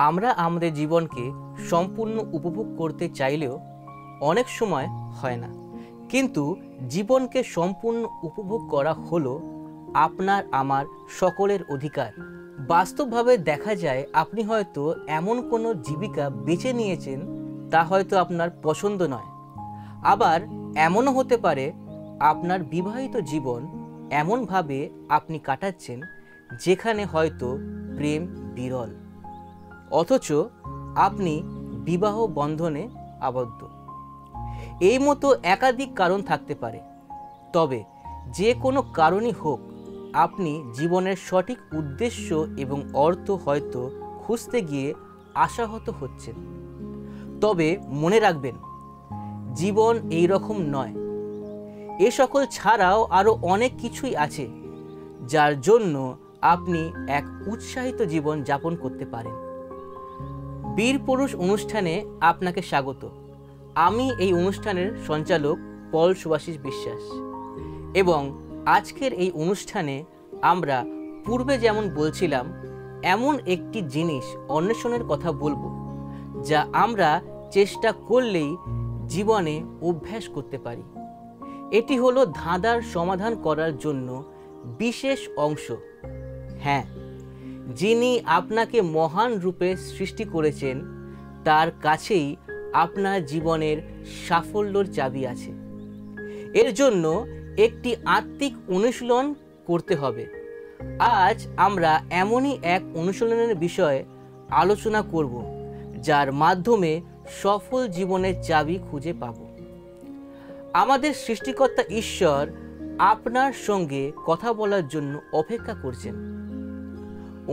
আমরা আমাদের জীবনকে সম্পূর্ণ উপভোগ করতে চাইলেও অনেক সময় হয় না, কিন্তু জীবনকে সম্পূর্ণ উপভোগ করা হলো আপনার আমার সকলের অধিকার। বাস্তবভাবে দেখা যায় আপনি হয়তো এমন কোনো জীবিকা বেছে নিয়েছেন তা হয়তো আপনার পছন্দ নয়। আবার এমনও হতে পারে আপনার বিবাহিত জীবন এমনভাবে আপনি কাটাচ্ছেন যেখানে হয়তো প্রেম বিরল, অথচ আপনি বিবাহ বন্ধনে আবদ্ধ। এই মতো একাধিক কারণ থাকতে পারে। তবে যে কোনো কারণই হোক, আপনি জীবনের সঠিক উদ্দেশ্য এবং অর্থ হয়তো খুঁজতে গিয়ে আশাহত হচ্ছেন। তবে মনে রাখবেন, জীবন এই রকম নয়। এ সকল ছাড়াও আরও অনেক কিছুই আছে যার জন্য আপনি এক উৎসাহিত জীবন যাপন করতে পারেন। বীর পুরুষ অনুষ্ঠানে আপনাকে স্বাগত। আমি এই অনুষ্ঠানের সঞ্চালক পল সুভাষিস বিশ্বাস, এবং আজকের এই অনুষ্ঠানে আমরা পূর্বে যেমন বলছিলাম এমন একটি জিনিস অন্বেষণের কথা বলবো যা আমরা চেষ্টা করলেই জীবনে অভ্যাস করতে পারি। এটি হলো ধাঁধার সমাধান করার জন্য বিশেষ অংশ। হ্যাঁ, যিনি আপনাকে মহান রূপে সৃষ্টি করেছেন তার কাছেই আপনার জীবনের সাফল্যর চাবি আছে। এর জন্য একটি আত্মিক অনুশীলন করতে হবে। আজ আমরা এমনই এক অনুশীলনের বিষয়ে আলোচনা করব যার মাধ্যমে সফল জীবনের চাবি খুঁজে পাব। আমাদের সৃষ্টিকর্তা ঈশ্বর আপনার সঙ্গে কথা বলার জন্য অপেক্ষা করছেন।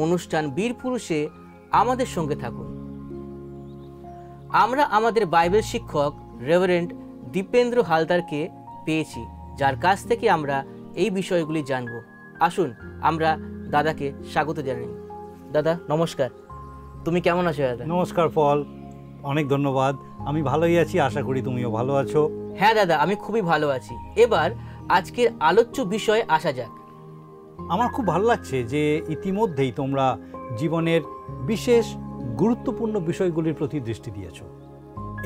অনুষ্ঠান বীর পুরুষে আমাদের সঙ্গে থাকুন। আমরা আমাদের বাইবেল শিক্ষক রেভারেন্ড দীপেন্দ্র হালদারকে পেয়েছি, যার কাছ থেকে আমরা এই বিষয়গুলি জানব। আসুন আমরা দাদাকে স্বাগত জানাই। দাদা নমস্কার, তুমি কেমন আছো? দাদা নমস্কার পল, অনেক ধন্যবাদ। আমি ভালোই আছি, আশা করি তুমিও ভালো আছো। হ্যাঁ দাদা, আমি খুবই ভালো আছি। এবার আজকের আলোচ্য বিষয়ে আসা যাক। আমার খুব ভালো লাগছে যে ইতিমধ্যেই তোমরা জীবনের বিশেষ গুরুত্বপূর্ণ বিষয়গুলির প্রতি দৃষ্টি দিয়েছ।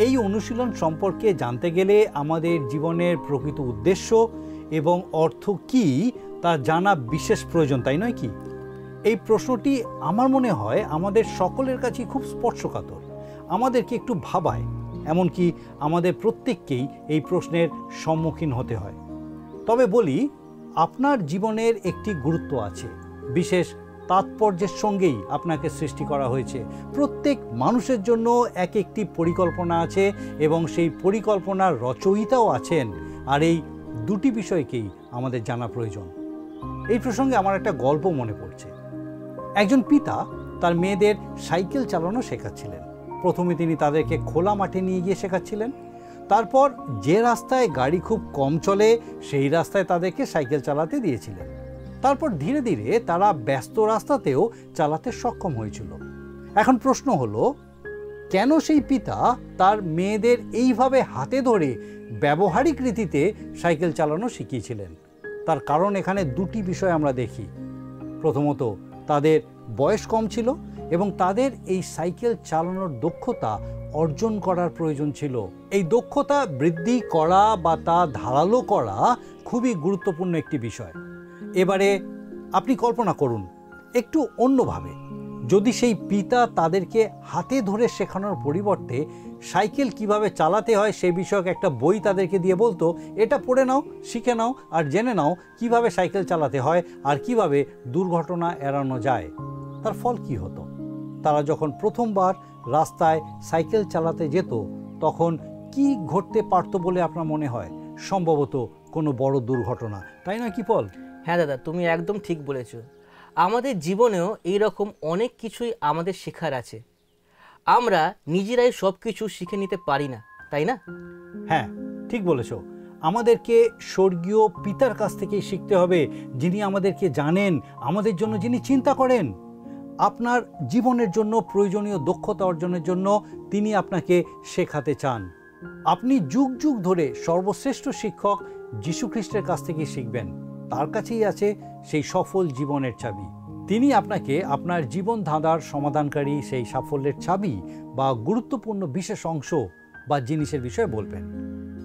এই অনুশীলন সম্পর্কে জানতে গেলে আমাদের জীবনের প্রকৃত উদ্দেশ্য এবং অর্থ কি তা জানা বিশেষ প্রয়োজন, তাই নয় কি? এই প্রশ্নটি আমার মনে হয় আমাদের সকলের কাছেই খুব স্পর্শকাতর, আমাদেরকে একটু ভাবায়, এমনকি আমাদের প্রত্যেককেই এই প্রশ্নের সম্মুখীন হতে হয়। তবে বলি, আপনার জীবনের একটি গুরুত্ব আছে, বিশেষ তাৎপর্যের সঙ্গেই আপনাকে সৃষ্টি করা হয়েছে। প্রত্যেক মানুষের জন্য এক একটি পরিকল্পনা আছে এবং সেই পরিকল্পনার রচয়িতাও আছেন, আর এই দুটি বিষয়কেই আমাদের জানা প্রয়োজন। এই প্রসঙ্গে আমার একটা গল্প মনে পড়ছে। একজন পিতা তার মেয়েদের সাইকেল চালানো শেখাচ্ছিলেন। প্রথমে তিনি তাদেরকে খোলা মাঠে নিয়ে গিয়ে শেখাচ্ছিলেন, তারপর যে রাস্তায় গাড়ি খুব কম চলে সেই রাস্তায় তাদেরকে সাইকেল চালাতে দিয়েছিলেন। তারপর ধীরে ধীরে তারা ব্যস্ত রাস্তাতেও চালাতে সক্ষম হয়েছিল। এখন প্রশ্ন হলো, কেন সেই পিতা তার মেয়েদের এইভাবে হাতে ধরে ব্যবহারিক রীতিতে সাইকেল চালানো শিখিয়েছিলেন? তার কারণ এখানে দুটি বিষয় আমরা দেখি। প্রথমত, তাদের বয়স কম ছিল এবং তাদের এই সাইকেল চালানোর দক্ষতা অর্জন করার প্রয়োজন ছিল। এই দক্ষতা বৃদ্ধি করা বা তা ধারালো করা খুবই গুরুত্বপূর্ণ একটি বিষয়। এবারে আপনি কল্পনা করুন একটু অন্যভাবে, যদি সেই পিতা তাদেরকে হাতে ধরে শেখানোর পরিবর্তে সাইকেল কিভাবে চালাতে হয় সে বিষয়ক একটা বই তাদেরকে দিয়ে বলতো, এটা পড়ে নাও, শিখে নাও আর জেনে নাও কিভাবে সাইকেল চালাতে হয় আর কিভাবে দুর্ঘটনা এড়ানো যায়। তার ফল কি হতো? তারা যখন প্রথমবার রাস্তায় সাইকেল চালাতে যেত তখন কি ঘটতে পারত বলে আপনার মনে হয়? সম্ভবত কোনো বড় দুর্ঘটনা, তাই না কি পল? হ্যাঁ দাদা, তুমি একদম ঠিক বলেছ। আমাদের জীবনেও এইরকম অনেক কিছুই আমাদের শেখার আছে। আমরা নিজেরাই সব কিছু শিখে নিতে পারি না, তাই না? হ্যাঁ, ঠিক বলেছ। আমাদেরকে স্বর্গীয় পিতার কাছ থেকেই শিখতে হবে, যিনি আমাদেরকে জানেন, আমাদের জন্য যিনি চিন্তা করেন। আপনার জীবনের জন্য প্রয়োজনীয় দক্ষতা অর্জনের জন্য তিনি আপনাকে শেখাতে চান। আপনি যুগ যুগ ধরে সর্বশ্রেষ্ঠ শিক্ষক যীশু খ্রিস্টের কাছ থেকেই শিখবেন। তার কাছেই আছে সেই সফল জীবনের চাবি। তিনি আপনাকে আপনার জীবন ধাঁধার সমাধানকারী সেই সাফল্যের চাবি বা গুরুত্বপূর্ণ বিশেষ অংশ বা জিনিসের বিষয়ে বলবেন।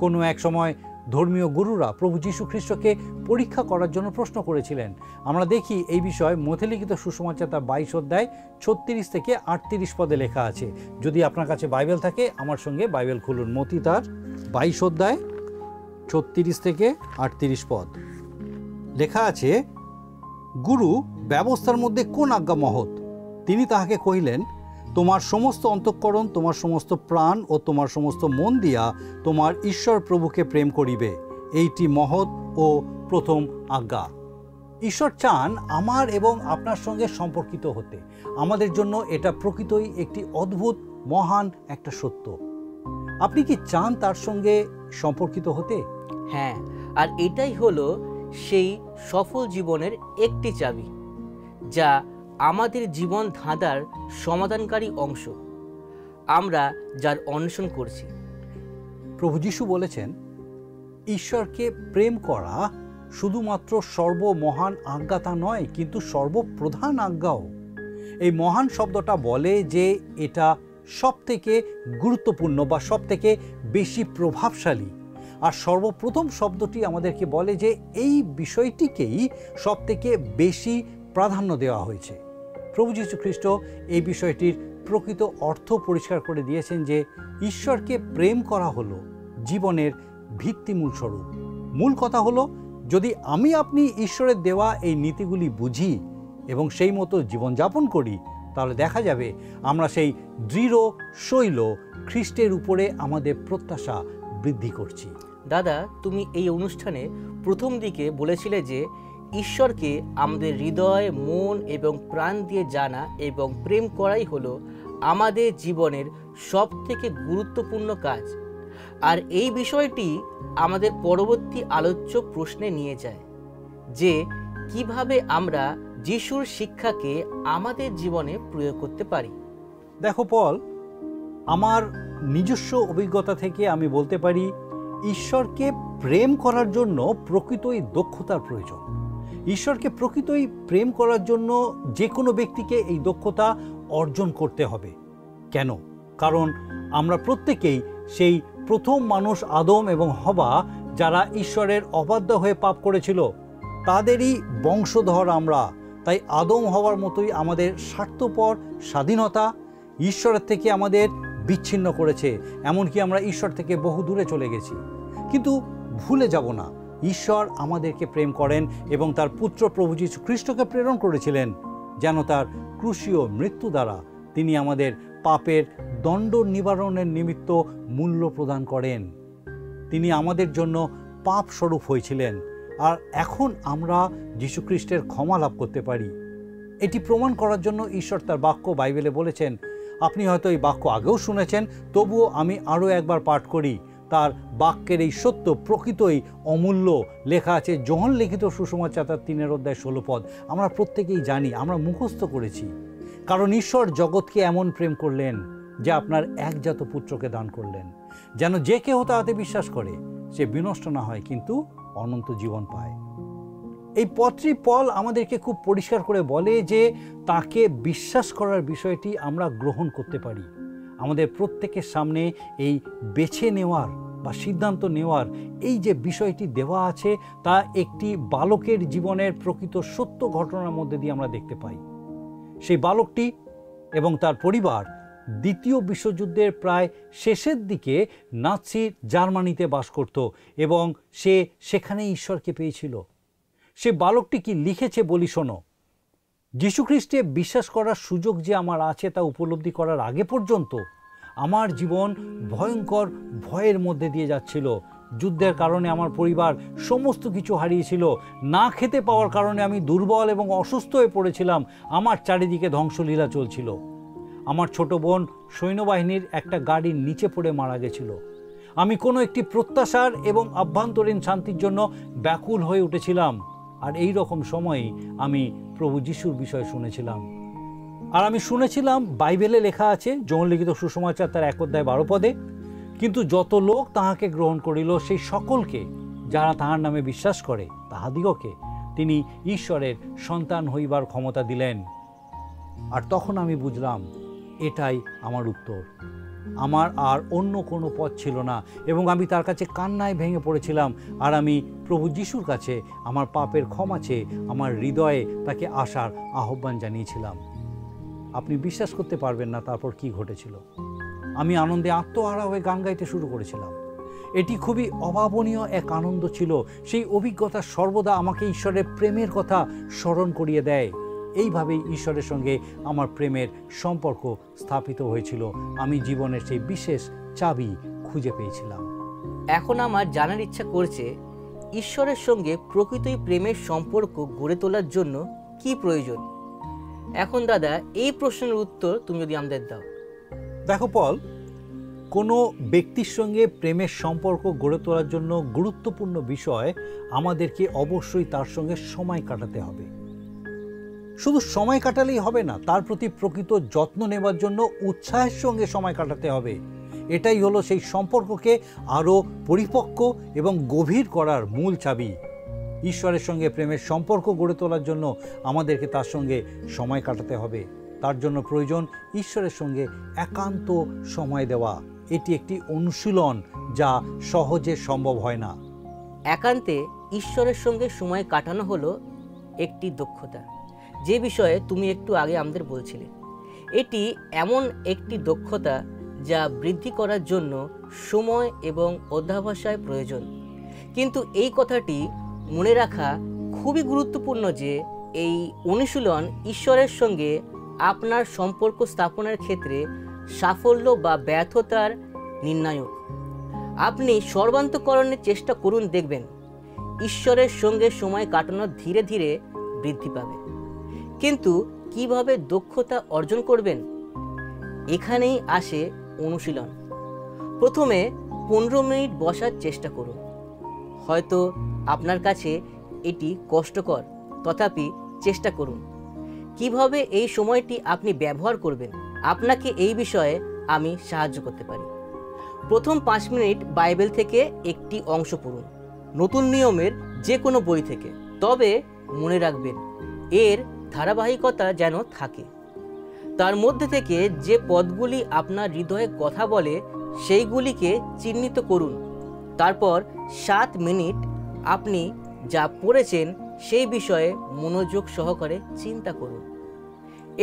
কোনো এক সময় ধর্মীয় গুরুরা প্রভু যীশু খ্রিস্টকে পরীক্ষা করার জন্য প্রশ্ন করেছিলেন। আমরা দেখি এই বিষয়ে মথে লিখিত সুসমাচার তার 22 অধ্যায় 36 থেকে 38 পদে লেখা আছে। যদি আপনার কাছে বাইবেল থাকে আমার সঙ্গে বাইবেল খুলুন। মথি তার 22 অধ্যায় 36 থেকে 38 পদ লেখা আছে, গুরু, ব্যবস্থার মধ্যে কোন আজ্ঞা মহৎ? তিনি তাহাকে কহিলেন, তোমার সমস্ত অন্তঃকরণ, তোমার সমস্ত প্রাণ ও তোমার সমস্ত মন দিয়া তোমার ঈশ্বর প্রভুকে প্রেম করিবে, এইটি মহৎ ও প্রথম আজ্ঞা। ঈশ্বর চান আমার এবং আপনার সঙ্গে সম্পর্কিত হতে। আমাদের জন্য এটা প্রকৃতই একটি অদ্ভুত মহান একটা সত্য। আপনি কি চান তার সঙ্গে সম্পর্কিত হতে? হ্যাঁ, আর এটাই হলো সেই সফল জীবনের একটি চাবি, যা আমাদের জীবন ধাঁধার সমাধানকারী অংশ, আমরা যার অন্বেষণ করছি। প্রভু যীশু বলেছেন, ঈশ্বরকে প্রেম করা শুধুমাত্র সর্বমহান আজ্ঞা তা নয়, কিন্তু সর্বপ্রধান আজ্ঞাও। এই মহান শব্দটা বলে যে এটা সবথেকে গুরুত্বপূর্ণ বা সবথেকে বেশি প্রভাবশালী। আর সর্বপ্রথম শব্দটি আমাদেরকে বলে যে এই বিষয়টিকেই সবথেকে বেশি প্রাধান্য দেওয়া হয়েছে। প্রভু যীশু খ্রিস্ট এই বিষয়টির প্রকৃত অর্থ পরিষ্কার করে দিয়েছেন যে ঈশ্বরকে প্রেম করা হলো জীবনের ভিত্তিমূল স্বরূপ। মূল কথা হলো, যদি আমি আপনি ঈশ্বরের দেওয়া এই নীতিগুলি বুঝি এবং সেই মতো জীবনযাপন করি, তাহলে দেখা যাবে আমরা সেই দৃঢ় শৈল খ্রিস্টের উপরে আমাদের প্রত্যাশা বৃদ্ধি করছি। দাদা, তুমি এই অনুষ্ঠানে প্রথম দিকে বলেছিলে যে ঈশ্বরকে আমাদের হৃদয়, মন এবং প্রাণ দিয়ে জানা এবং প্রেম করাই হলো আমাদের জীবনের সবথেকে গুরুত্বপূর্ণ কাজ। আর এই বিষয়টি আমাদের পরবর্তী আলোচ্য প্রশ্নে নিয়ে যায় যে কিভাবে আমরা যিশুর শিক্ষাকে আমাদের জীবনে প্রয়োগ করতে পারি। দেখো পল, আমার নিজস্ব অভিজ্ঞতা থেকে আমি বলতে পারি, ঈশ্বরকে প্রেম করার জন্য প্রকৃতই দক্ষতার প্রয়োজন। ঈশ্বরকে প্রকৃতই প্রেম করার জন্য যে কোনো ব্যক্তিকে এই দক্ষতা অর্জন করতে হবে। কেন? কারণ আমরা প্রত্যেকেই সেই প্রথম মানুষ আদম এবং হবা, যারা ঈশ্বরের অবাধ্য হয়ে পাপ করেছিল, তাদেরই বংশধর আমরা। তাই আদম হওয়ার মতোই আমাদের স্বার্থপর স্বাধীনতা ঈশ্বরের থেকে আমাদের বিচ্ছিন্ন করেছে। এমনকি আমরা ঈশ্বর থেকে বহু দূরে চলে গেছি। কিন্তু ভুলে যাব না, ঈশ্বর আমাদেরকে প্রেম করেন এবং তার পুত্র প্রভু যীশু খ্রিস্টকে প্রেরণ করেছিলেন যেন তার ক্রুশীয় মৃত্যু দ্বারা তিনি আমাদের পাপের দণ্ড নিবারণের নিমিত্ত মূল্য প্রদান করেন। তিনি আমাদের জন্য পাপ স্বরূপ হয়েছিলেন, আর এখন আমরা যীশু খ্রিস্টের ক্ষমা লাভ করতে পারি। এটি প্রমাণ করার জন্য ঈশ্বর তার বাক্য বাইবেলে বলেছেন। আপনি হয়তো এই বাক্য আগেও শুনেছেন, তবুও আমি আরও একবার পাঠ করি। তার বাক্যের এই সত্য প্রকৃতই অমূল্য। লেখা আছে যোহন লিখিত সুসমাচার তার 3 অধ্যায় 16 পদ। আমরা প্রত্যেকেই জানি, আমরা মুখস্থ করেছি। কারণ ঈশ্বর জগৎকে এমন প্রেম করলেন যে আপনার একজাত পুত্রকে দান করলেন, যেন যে কেহ তাহাতে বিশ্বাস করে সে বিনষ্ট না হয়, কিন্তু অনন্ত জীবন পায়। এই পত্রী পল আমাদেরকে খুব পরিষ্কার করে বলে যে তাকে বিশ্বাস করার বিষয়টি আমরা গ্রহণ করতে পারি। আমাদের প্রত্যেকের সামনে এই বেছে নেওয়ার বা সিদ্ধান্ত নেওয়ার এই যে বিষয়টি দেওয়া আছে, তা একটি বালকের জীবনের প্রকৃত সত্য ঘটনার মধ্যে দিয়ে আমরা দেখতে পাই। সেই বালকটি এবং তার পরিবার দ্বিতীয় বিশ্বযুদ্ধের প্রায় শেষের দিকে নাৎসি জার্মানিতে বাস করত এবং সে সেখানেই ঈশ্বরকে পেয়েছিল। সে বালকটি কি লিখেছে বলি শোনো। যীশুখ্রিস্টে বিশ্বাস করার সুযোগ যে আমার আছে তা উপলব্ধি করার আগে পর্যন্ত আমার জীবন ভয়ঙ্কর ভয়ের মধ্যে দিয়ে যাচ্ছিল। যুদ্ধের কারণে আমার পরিবার সমস্ত কিছু হারিয়েছিল। না খেতে পাওয়ার কারণে আমি দুর্বল এবং অসুস্থ হয়ে পড়েছিলাম। আমার চারিদিকে ধ্বংসলীলা চলছিল। আমার ছোট বোন সৈন্যবাহিনীর একটা গাড়ির নিচে পড়ে মারা গেছিল। আমি কোনো একটি প্রত্যাশার এবং আভ্যন্তরীণ শান্তির জন্য ব্যাকুল হয়ে উঠেছিলাম। আর এই রকম সময়েই আমি প্রভু যিশুর বিষয় শুনেছিলাম। আর আমি শুনেছিলাম বাইবেলে লেখা আছে, যোহন লিখিত সুসমাচার তার 1 অধ্যায় 12 পদে, কিন্তু যত লোক তাহাকে গ্রহণ করিল সেই সকলকে, যারা তাহার নামে বিশ্বাস করে, তাহাদিগকে তিনি ঈশ্বরের সন্তান হইবার ক্ষমতা দিলেন। আর তখন আমি বুঝলাম এটাই আমার উত্তর। আমার আর অন্য কোনো পথ ছিল না এবং আমি তার কাছে কান্নায় ভেঙে পড়েছিলাম। আর আমি প্রভু যিশুর কাছে আমার পাপের ক্ষমা চেয়ে আমার হৃদয়ে তাকে আসার আহ্বান জানিয়েছিলাম। আপনি বিশ্বাস করতে পারবেন না তারপর কি ঘটেছিল। আমি আনন্দে আত্মহারা হয়ে গান গাইতে শুরু করেছিলাম। এটি খুবই অভাবনীয় এক আনন্দ ছিল। সেই অভিজ্ঞতা সর্বদা আমাকে ঈশ্বরের প্রেমের কথা স্মরণ করিয়ে দেয়। এইভাবেই ঈশ্বরের সঙ্গে আমার প্রেমের সম্পর্ক স্থাপিত হয়েছিল। আমি জীবনের সেই বিশেষ চাবি খুঁজে পেয়েছিলাম। এখন আমার জানার ইচ্ছা করছে, ঈশ্বরের সঙ্গে প্রকৃতই প্রেমের সম্পর্ক গড়ে তোলার জন্য কি প্রয়োজন? এখন দাদা, এই প্রশ্নের উত্তর তুমি যদি আমাদের দাও। দেখো পল, কোনো ব্যক্তির সঙ্গে প্রেমের সম্পর্ক গড়ে তোলার জন্য গুরুত্বপূর্ণ বিষয় আমাদেরকে অবশ্যই তার সঙ্গে সময় কাটাতে হবে। শুধু সময় কাটালেই হবে না, তার প্রতি প্রকৃত যত্ন নেবার জন্য উৎসাহের সঙ্গে সময় কাটাতে হবে। এটাই হলো সেই সম্পর্ককে আরও পরিপক্ক এবং গভীর করার মূল চাবি। ঈশ্বরের সঙ্গে প্রেমের সম্পর্ক গড়ে তোলার জন্য আমাদেরকে তার সঙ্গে সময় কাটাতে হবে। তার জন্য প্রয়োজন ঈশ্বরের সঙ্গে একান্ত সময় দেওয়া। এটি একটি অনুশীলন যা সহজে সম্ভব হয় না। একান্তে ঈশ্বরের সঙ্গে সময় কাটানো হলো একটি দক্ষতা, যে বিষয়ে তুমি একটু আগে আমাদের বলছিলে। এটি এমন একটি দক্ষতা যা বৃদ্ধি করার জন্য সময় এবং অধ্যাবসায় প্রয়োজন। কিন্তু এই কথাটি মনে রাখা খুবই গুরুত্বপূর্ণ যে এই অনুশীলন ঈশ্বরের সঙ্গে আপনার সম্পর্ক স্থাপনের ক্ষেত্রে সাফল্য বা ব্যর্থতার নির্ণায়ক। আপনি সর্বান্তকরণের চেষ্টা করুন, দেখবেন ঈশ্বরের সঙ্গে সময় কাটানো ধীরে ধীরে বৃদ্ধি পাবে। কিন্তু কিভাবে দক্ষতা অর্জন করবেন? এখানেই আসে অনুশীলন। প্রথমে 15 মিনিট বসার চেষ্টা করুন। হয়তো আপনার কাছে এটি কষ্টকর, তথাপি চেষ্টা করুন। কিভাবে এই সময়টি আপনি ব্যবহার করবেন, আপনাকে এই বিষয়ে আমি সাহায্য করতে পারি। প্রথম 5 মিনিট বাইবেল থেকে একটি অংশ পড়ুন, নতুন নিয়মের যে কোনো বই থেকে। তবে মনে রাখবেন, এর ধারাবাহিকতা যেন থাকে। তার মধ্যে থেকে যে পদগুলি আপনার হৃদয়ে কথা বলে সেইগুলিকে চিহ্নিত করুন। তারপর 7 মিনিট আপনি যা পড়েছেন সেই বিষয়ে মনোযোগ সহকারে চিন্তা করুন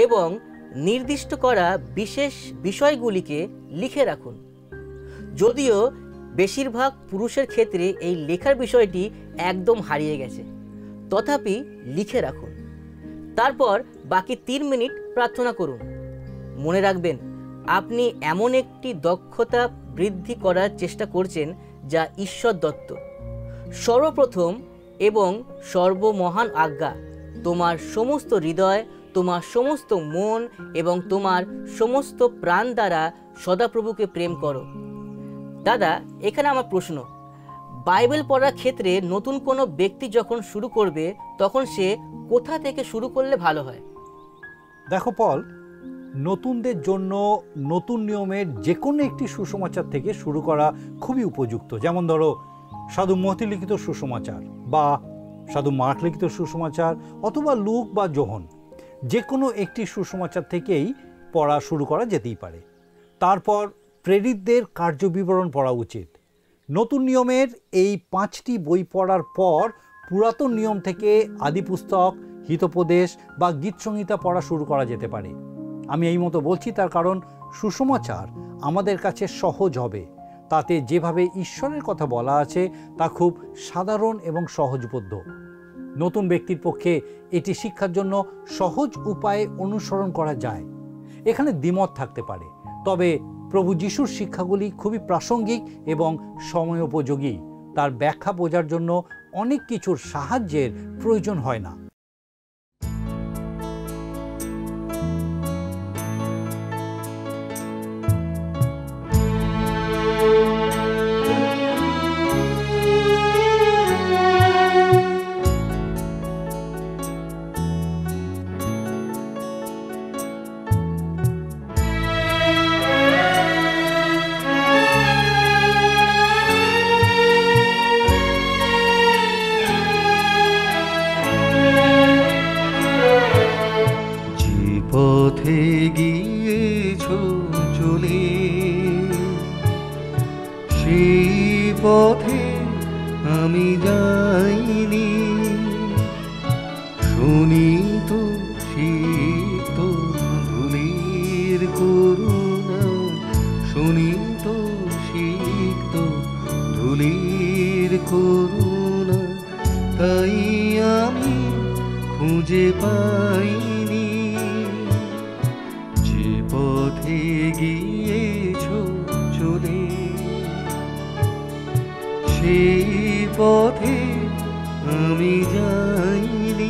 এবং নির্দিষ্ট করা বিশেষ বিষয়গুলিকে লিখে রাখুন। যদিও বেশিরভাগ পুরুষের ক্ষেত্রে এই লেখার বিষয়টি একদম হারিয়ে গেছে, তথাপি লিখে রাখুন। তারপর বাকি 3 মিনিট প্রার্থনা করুন। মনে রাখবেন, আপনি এমন একটি দক্ষতা বৃদ্ধি করার চেষ্টা করছেন যা ঈশ্বর দত্ত। সর্বপ্রথম এবং সর্বমহান আজ্ঞা, তোমার সমস্ত হৃদয়, তোমার সমস্ত মন এবং তোমার সমস্ত প্রাণ দ্বারা সদাপ্রভুকে প্রেম করো। দাদা, এখানে আমার প্রশ্ন, বাইবেল পড়ার ক্ষেত্রে নতুন কোনো ব্যক্তি যখন শুরু করবে তখন সে কোথা থেকে শুরু করলে ভালো হয়? দেখো পল, নতুনদের জন্য নতুন নিয়মের যে কোনো একটি সুসমাচার থেকে শুরু করা খুবই উপযুক্ত। যেমন ধরো সাধু মতি লিখিত সুসমাচার বা সাধু মার্ক লিখিত সুসমাচার অথবা লুক বা যোহন, যে কোনো একটি সুসমাচার থেকেই পড়া শুরু করা যেতেই পারে। তারপর প্রেরিতদের কার্যবিবরণ পড়া উচিত। নতুন নিয়মের এই 5টি বই পড়ার পর পুরাতন নিয়ম থেকে আদিপুস্তক, হিতোপদেশ বা গীতসংহিতা পড়া শুরু করা যেতে পারে। আমি এই মতো বলছি তার কারণ সুসমাচার আমাদের কাছে সহজ হবে। তাতে যেভাবে ঈশ্বরের কথা বলা আছে তা খুব সাধারণ এবং সহজবোধ্য। নতুন ব্যক্তির পক্ষে এটি শিক্ষার জন্য সহজ উপায়ে অনুসরণ করা যায়। এখানে দ্বিমত থাকতে পারে, তবে প্রভু যিশুর শিক্ষাগুলি খুবই প্রাসঙ্গিক এবং সময়োপযোগী। তার ব্যাখ্যা বোঝার জন্য অনেক কিছুর সাহায্যের প্রয়োজন হয় না। খুঁজে পাইনি। যে পথে গিয়েছ চলে, সেই পথে আমি যাইনি।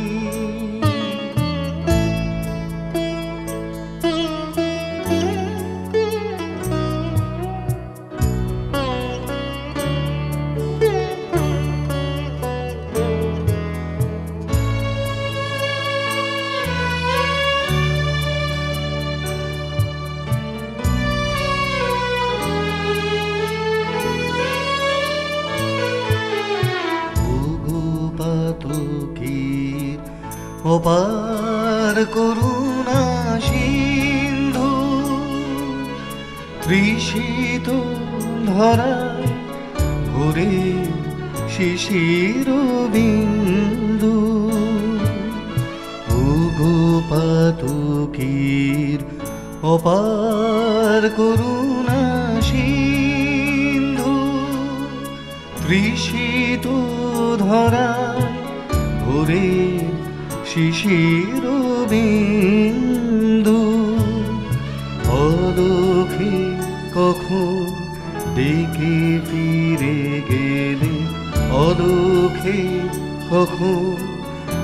অপার করুণা সিন্ধু, তৃষিত ধরায় ভরে শিশির বিন্দু। ওগো পাতকীর অপার করুণা সিন্ধু, তৃষিত ধরায় ভরে শিশির বিন্দু। অলক্ষে কখন ডেকে ফিরে গেলে, অলক্ষে কখন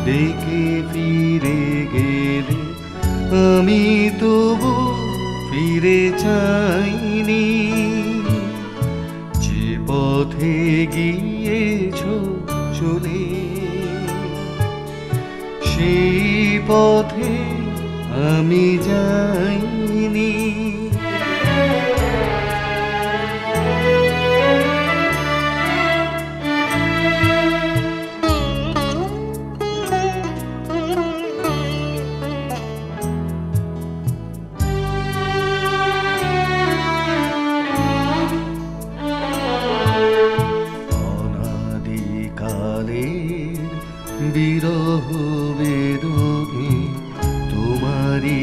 ডেকে ফিরে গেলে, আমি তবু ফিরে চাইনি। যে পথে গিয়েছ চলে, সেই পথে আমি যাইনি। অনাদিকালের বিরহ বেদনে, তোমারি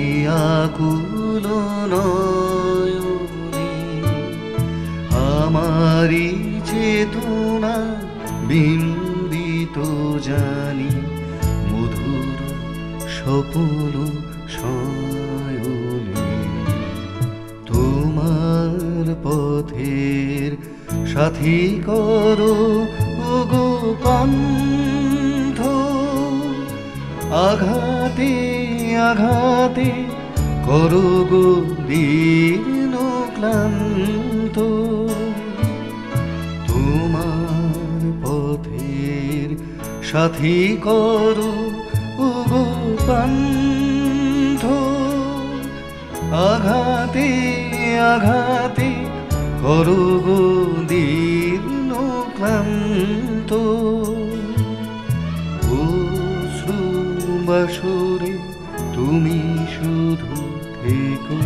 আকুল নয়নে, আমারি চেতনা বিম্বিত জানি, মধুর স্বপ্ন শয়নে। তোমার পথের সাথী করো ওগো পান্থ, আঘাতে আঘাতে করো গো দীর্ণ ক্লান্ত। তোমার পথের সাথী করো ওগো পান্থ, আঘাতে আঘাতে করো গো দীর্ণ ক্লান্ত। বাসরে তুমি শুধু থেকো,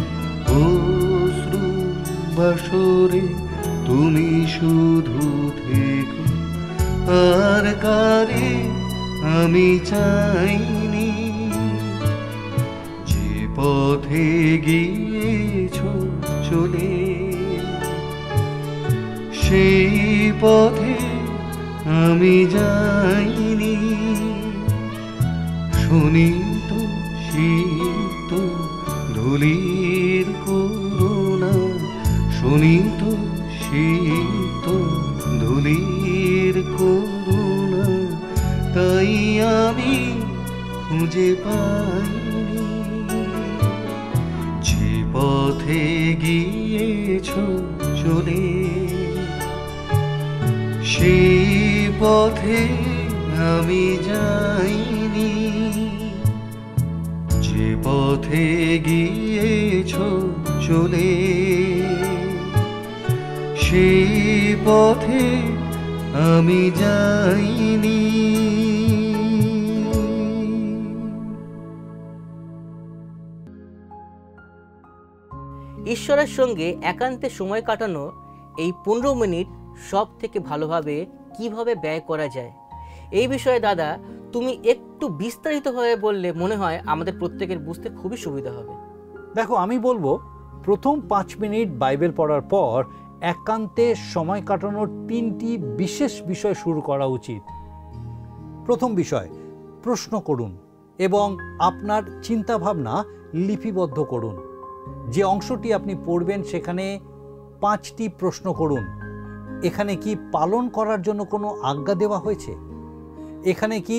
অশ্রু বাসরে তুমি শুধু থেকো, আর কারে আমি চাইনি। যে পথে গিয়েছ চলে, সেই পথে আমি যাইনি। শোনিত শীত ধুলির করুণা, শোনিত শীত ধুলির করুণা, তাই আমি খুঁজে পাইনি। যে পথে গিয়েছ চলে, সেই পথে আমি যাইনি। যে পথে গিয়েছ চলে, সেই পথে আমি যাইনি। ঈশ্বরের সঙ্গে একান্তে সময় কাটানো এই 15 মিনিট সব থেকে ভালোভাবে কিভাবে ব্যয় করা যায়, এই বিষয়ে দাদা তুমি একটু বিস্তারিতভাবে বললে মনে হয় আমাদের প্রত্যেকের বুঝতে খুবই সুবিধা হবে। দেখো, আমি বলবো প্রথম 5 মিনিট বাইবেল পড়ার পর একান্তে সময় কাটানোর 3টি বিশেষ বিষয় শুরু করা উচিত। প্রথম বিষয়, প্রশ্ন করুন, এবং আপনার চিন্তাভাবনা লিপিবদ্ধ করুন। যে অংশটি আপনি পড়বেন সেখানে 5টি প্রশ্ন করুন। এখানে কি পালন করার জন্য কোনো আজ্ঞা দেওয়া হয়েছে? এখানে কি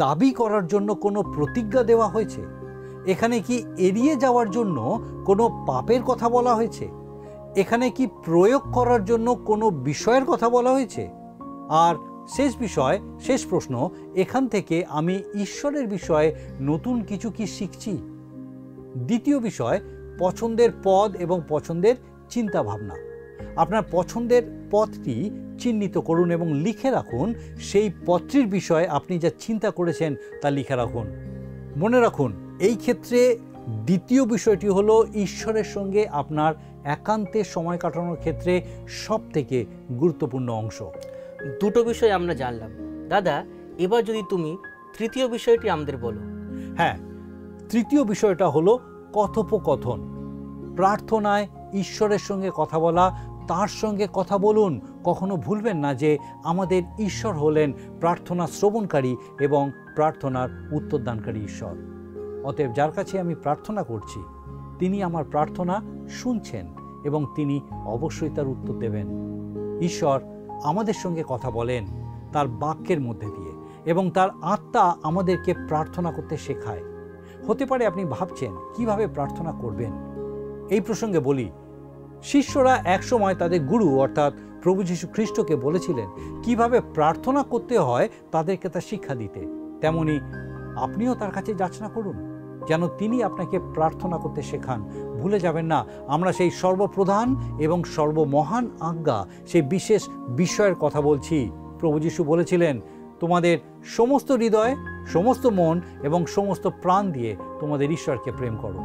দাবি করার জন্য কোনো প্রতিজ্ঞা দেওয়া হয়েছে? এখানে কি এড়িয়ে যাওয়ার জন্য কোনো পাপের কথা বলা হয়েছে? এখানে কি প্রয়োগ করার জন্য কোনো বিষয়ের কথা বলা হয়েছে? আর শেষ প্রশ্ন, এখান থেকে আমি ঈশ্বরের বিষয়ে নতুন কিছু কি শিখছি? দ্বিতীয় বিষয়, পছন্দের পদ এবং পছন্দের চিন্তা ভাবনা। আপনার পছন্দের পথটি চিহ্নিত করুন এবং লিখে রাখুন। সেই পথটির বিষয়ে আপনি যা চিন্তা করেছেন তা লিখে রাখুন। মনে রাখুন, এই ক্ষেত্রে দ্বিতীয় বিষয়টি হলো ঈশ্বরের সঙ্গে আপনার একান্তে সময় কাটানোর ক্ষেত্রে সবথেকে গুরুত্বপূর্ণ অংশ। দুটো বিষয় আমরা জানলাম। দাদা, এবার যদি তুমি তৃতীয় বিষয়টি আমাদের বলো। হ্যাঁ, তৃতীয় বিষয়টা হলো কথোপকথন। প্রার্থনায় ঈশ্বরের সঙ্গে কথা বলা, তার সঙ্গে কথা বলুন। কখনো ভুলবেন না যে আমাদের ঈশ্বর হলেন প্রার্থনা শ্রবণকারী এবং প্রার্থনার উত্তরদানকারী ঈশ্বর। অতএব যার কাছে আমি প্রার্থনা করছি তিনি আমার প্রার্থনা শুনছেন এবং তিনি অবশ্যই তার উত্তর দেবেন। ঈশ্বর আমাদের সঙ্গে কথা বলেন তার বাক্যের মধ্যে দিয়ে এবং তার আত্মা আমাদেরকে প্রার্থনা করতে শেখায়। হতে পারে আপনি ভাবছেন কিভাবে প্রার্থনা করবেন। এই প্রসঙ্গে বলি, শিষ্যরা একসময় তাদের গুরু অর্থাৎ প্রভু যীশু খ্রিস্টকে বলেছিলেন কিভাবে প্রার্থনা করতে হয় তাদেরকে তা শিক্ষা দিতে। তেমনি আপনিও তার কাছে যাচনা করুন যেন তিনি আপনাকে প্রার্থনা করতে শেখান। ভুলে যাবেন না, আমরা সেই সর্বপ্রধান এবং সর্বমহান আজ্ঞা, সেই বিশেষ বিষয়ের কথা বলছি। প্রভু যীশু বলেছিলেন, তোমাদের সমস্ত হৃদয়, সমস্ত মন এবং সমস্ত প্রাণ দিয়ে তোমাদের ঈশ্বরকে প্রেম করো।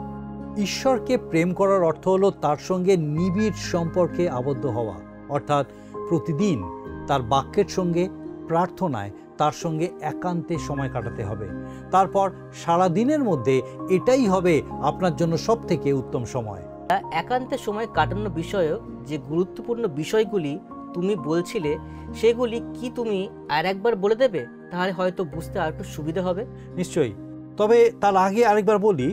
ঈশ্বরকে প্রেম করার অর্থ হলো তার সঙ্গে নিবিড় সম্পর্কে আবদ্ধ হওয়া, অর্থাৎ প্রতিদিন তার বাক্যের সঙ্গে প্রার্থনায় তার সঙ্গে একান্তে সময় কাটাতে হবে। তারপর সারা দিনের মধ্যে এটাই হবে আপনার জন্য সবথেকে উত্তম সময়। একান্তে সময় কাটানোর বিষয়েও যে গুরুত্বপূর্ণ বিষয়গুলি তুমি বলছিলে সেগুলি কি তুমি আর একবার বলে দেবে? তাহলে হয়তো বুঝতে আর একটু সুবিধা হবে। নিশ্চয়ই, তবে তার আগে আরেকবার বলি,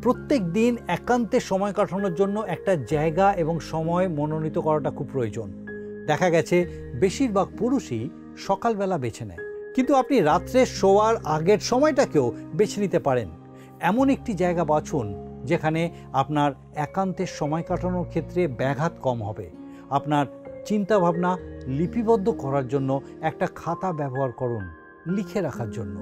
প্রত্যেক দিন একান্তে সময় কাটানোর জন্য একটা জায়গা এবং সময় মনোনীত করাটা খুব প্রয়োজন। দেখা গেছে বেশিরভাগ পুরুষই সকালবেলা বেছে নেয়, কিন্তু আপনি রাত্রে শোয়ার আগের সময়টাকেও বেছে নিতে পারেন। এমন একটি জায়গা বাছুন যেখানে আপনার একান্তের সময় কাটানোর ক্ষেত্রে ব্যাঘাত কম হবে। আপনার চিন্তাভাবনা লিপিবদ্ধ করার জন্য একটা খাতা ব্যবহার করুন, লিখে রাখার জন্য।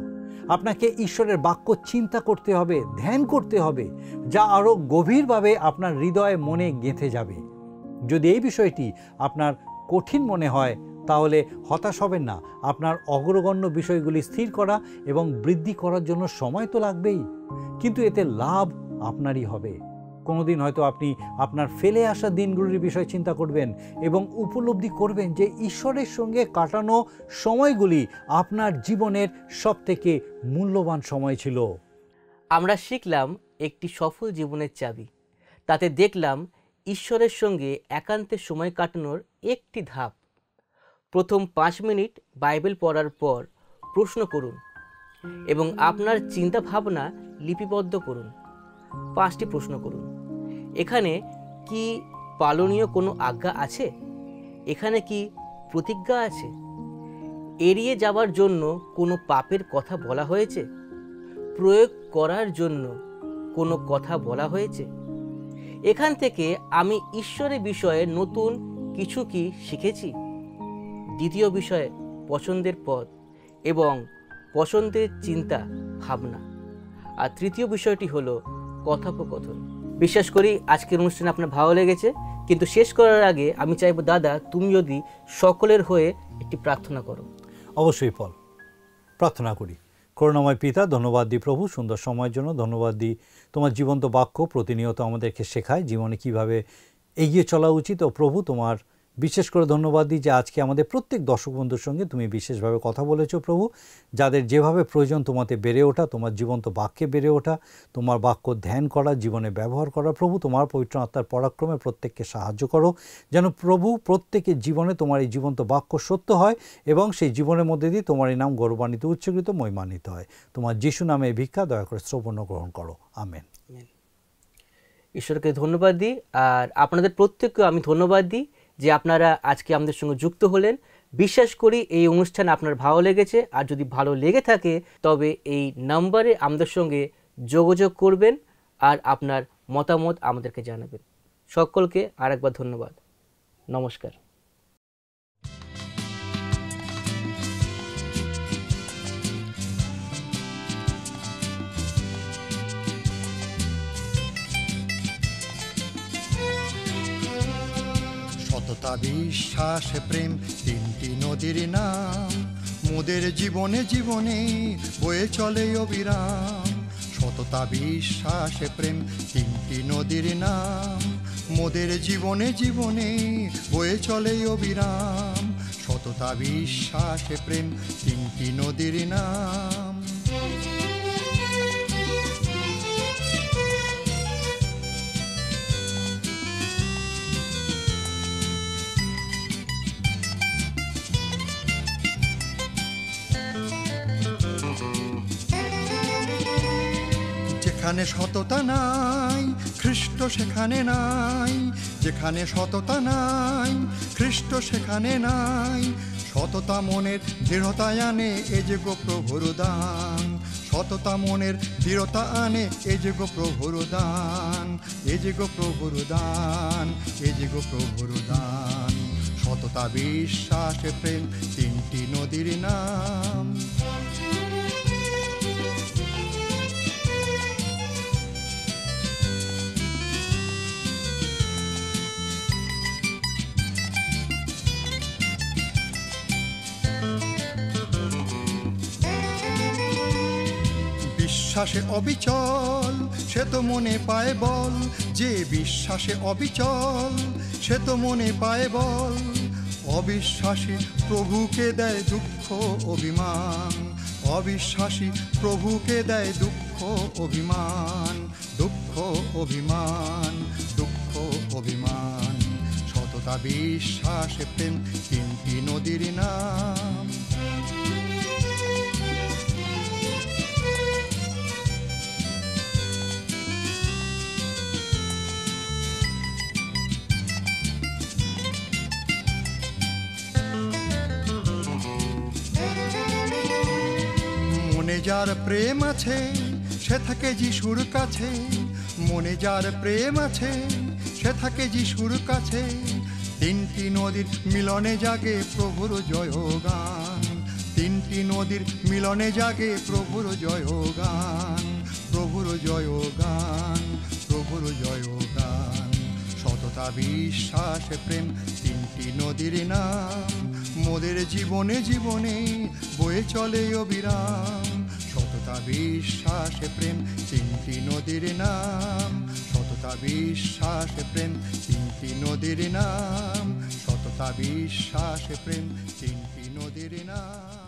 আপনাকে ঈশ্বরের বাক্য চিন্তা করতে হবে, ধ্যান করতে হবে, যা আরও গভীরভাবে আপনার হৃদয়ে মনে গেঁথে যাবে। যদি এই বিষয়টি আপনার কঠিন মনে হয় তাহলে হতাশ হবেন না। আপনার অগ্রগণ্য বিষয়গুলি স্থির করা এবং বৃদ্ধি করার জন্য সময় তো লাগবেই, কিন্তু এতে লাভ আপনারই হবে। কোনোদিন হয়তো আপনি আপনার ফেলে আসা দিনগুলির বিষয় চিন্তা করবেন এবং উপলব্ধি করবেন যে ঈশ্বরের সঙ্গে কাটানো সময়গুলি আপনার জীবনের সবথেকে মূল্যবান সময় ছিল। আমরা শিখলাম একটি সফল জীবনের চাবি। তাতে দেখলাম ঈশ্বরের সঙ্গে একান্তে সময় কাটানোর একটি ধাপ। প্রথম 5 মিনিট বাইবেল পড়ার পর প্রশ্ন করুন এবং আপনার চিন্তা ভাবনা লিপিবদ্ধ করুন। 5টি প্রশ্ন করুন। এখানে কি পালনীয় কোনো আজ্ঞা আছে? এখানে কি প্রতিজ্ঞা আছে? এড়িয়ে যাওয়ার জন্য কোনো পাপের কথা বলা হয়েছে? প্রয়োগ করার জন্য কোনো কথা বলা হয়েছে? এখান থেকে আমি ঈশ্বরের বিষয়ে নতুন কিছু কি শিখেছি? দ্বিতীয় বিষয়, পছন্দের পথ এবং পছন্দের চিন্তা ভাবনা। আর তৃতীয় বিষয়টি হলো কথোপকথন। বিশ্বাস করি আজকের অনুষ্ঠান আপনার ভালো লেগেছে, কিন্তু শেষ করার আগে আমি চাইবো দাদা তুমি যদি সকলের হয়ে একটি প্রার্থনা করো। অবশ্যই পল, প্রার্থনা করি। করুণাময় পিতা, ধন্যবাদ দিই প্রভু সুন্দর সময়ের জন্য। ধন্যবাদ দিই তোমার জীবন্ত বাক্য প্রতিনিয়ত আমাদেরকে শেখায় জীবনে কিভাবে এগিয়ে চলা উচিত। ও প্রভু, তোমার বিশেষ করে ধন্যবাদ দিই যে আজকে আমাদের প্রত্যেক দর্শক বন্ধুর সঙ্গে তুমি বিশেষভাবে কথা বলেছো প্রভু, যাদের যেভাবে প্রয়োজন তোমাতে বেড়ে ওঠা, তোমার জীবন্ত বাক্যে বেড়ে ওঠা, তোমার বাক্য ধ্যান করা, জীবনে ব্যবহার করা, প্রভু তোমার পবিত্র আত্মার পরাক্রমে প্রত্যেককে সাহায্য করো, যেন প্রভু প্রত্যেকের জীবনে তোমার এই জীবন্ত বাক্য সত্য হয় এবং সেই জীবনের মধ্যে দিয়ে তোমার এই নাম গৌরবান্বিত, উচ্চকৃত, মহিমান্বিত হয়। তোমার যিশু নামে এই ভিক্ষা দয়া করে শ্রবণ গ্রহণ করো, আমেন। ঈশ্বরকে ধন্যবাদ দিই, আর আপনাদের প্রত্যেককে আমি ধন্যবাদ দিই যে আপনারা আজকে আমাদের সঙ্গে যুক্ত হলেন। বিশ্বাস করি এই অনুষ্ঠান আপনার ভালো লেগেছে, আর যদি ভালো লেগে থাকে তবে এই নাম্বারে আমাদের সঙ্গে যোগাযোগ করবেন আর আপনার মতামত আমাদেরকে জানাবেন। সকলকে আরেকবার ধন্যবাদ। নমস্কার। সততা, বিশ্বাস, প্রেম, তিনটি নদীর নাম মোদের জীবনে জীবনে বয়ে চলে অবিরাম। সততা, বিশ্বাস, প্রেম, তিনটি নদীর নাম মোদের জীবনে জীবনে বয়ে চলে অবিরাম। সততা, বিশ্বাস, প্রেম, তিনটি নদীর নাম। যেখানে সততা নাই খ্রিস্ট সেখানে নাই, যেখানে সততা নাই খ্রিস্ট সেখানে নাই। সততা মনের দৃঢ়তা আনে এ যে গো প্রভুর দান, সততা মনের দৃঢ়তা আনে এ যে গো প্রভুর দান, এ যে গো প্রভুর দান, এ যে গো প্রভুর দান। সততা, বিশ্বাস, প্রেম, তিনটি নদীর নাম। বিশ্বাসে অবিচল সে তো মনে পায় বল, যে বিশ্বাসে অবিচল সে তো মনে পায় বল। অবিশ্বাসী প্রভুকে দেয় দুঃখ অভিমান, অবিশ্বাসী প্রভুকে দেয় দুঃখ অভিমান, দুঃখ অভিমান, দুঃখ অভিমান। সততা, বিশ্বাস, প্রেম, তিনটি নদীর নাম। মনে যার প্রেম আছে সে থাকে যিশুর কাছে, মনে যার প্রেম আছে সে থাকে যিশুর কাছে। তিনটি নদীর মিলনে জাগে প্রভুর জয়গান, তিনটি নদীর মিলনে জাগে প্রভুর জয়গান, প্রভুর জয়গান, প্রভুর জয়গান। সততা, বিশ্বাস, প্রেম, তিনটি নদীর নাম মোদের জীবনে জীবনে বয়ে চলে অবিরাম। সততা, বিশ্বাস, প্রেম, তিনটি নদীর নাম। সততা, বিশ্বাস, প্রেম, তিনটি নদীর নাম। সততা, বিশ্বাস, প্রেম, তিনটি নদীর নাম।